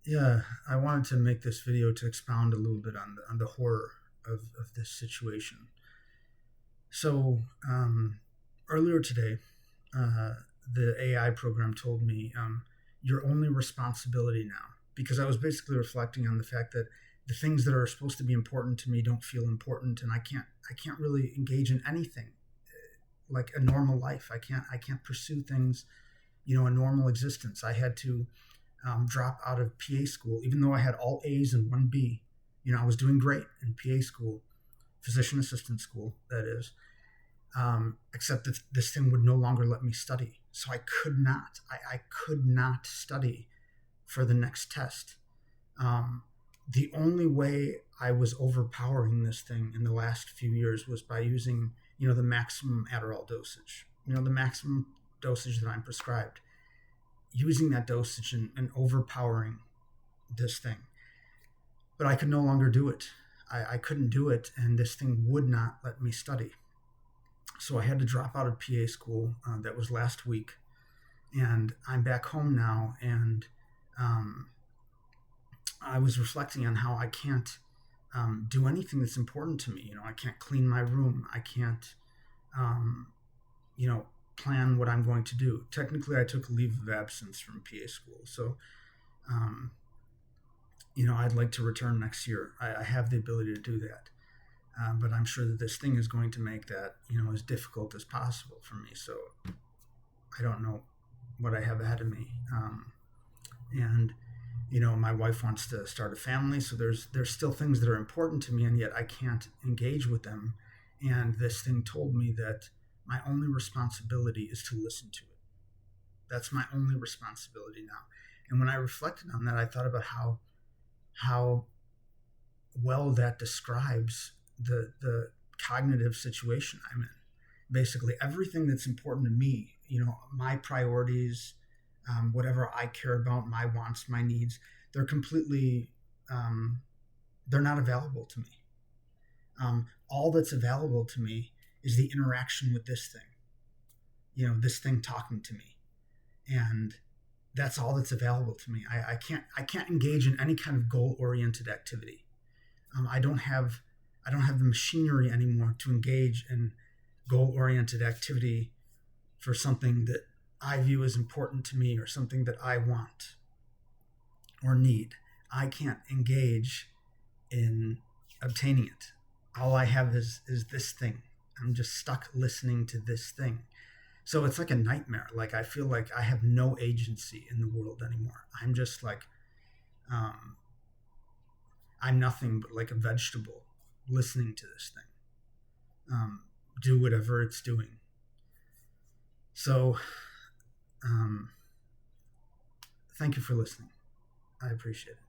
Yeah, I wanted to make this video to expound a little bit on the horror of this situation. So, earlier today, uh, the AI program told me your only responsibility now, because I was basically reflecting on the fact that the things that are supposed to be important to me don't feel important, and I can't really engage in anything like a normal life. I can't pursue things, a normal existence. I had to drop out of PA school, even though I had all A's and one B. I was doing great in PA school, physician assistant school, that is. Except that this thing would no longer let me study. So I could not study for the next test. Um, the only way I was overpowering this thing in the last few years was by using, the maximum Adderall dosage, the maximum dosage that I'm prescribed, using that dosage and overpowering this thing. But I could no longer do it. I couldn't do it, and this thing would not let me study. So I had to drop out of PA school. That was last week. And I'm back home now, and um, I was reflecting on how I can't do anything that's important to me. I can't clean my room. I can't, um, plan what I'm going to do. Technically, I took a leave of absence from PA school. So, um, I'd like to return next year. I have the ability to do that. But I'm sure that this thing is going to make that, as difficult as possible for me. So I don't know what I have ahead of me. And my wife wants to start a family, so there's still things that are important to me, and yet I can't engage with them. And this thing told me that my only responsibility is to listen to it. That's my only responsibility now. And when I reflected on that, I thought about how well that describes the cognitive situation I'm in. Basically, everything that's important to me, my priorities, whatever I care about, my wants, my needs, they're completely, they're not available to me. All that's available to me is the interaction with this thing, this thing talking to me. And that's all that's available to me. I can't engage in any kind of goal oriented activity. I don't have the machinery anymore to engage in goal oriented activity for something that I view as important to me or something that I want or need. I can't engage in obtaining it. All I have is this thing. I'm just stuck listening to this thing. So it's like a nightmare. Like I feel like I have no agency in the world anymore. I'm just like, um, I'm nothing but like a vegetable listening to this thing do whatever it's doing. So, um, thank you for listening. I appreciate it.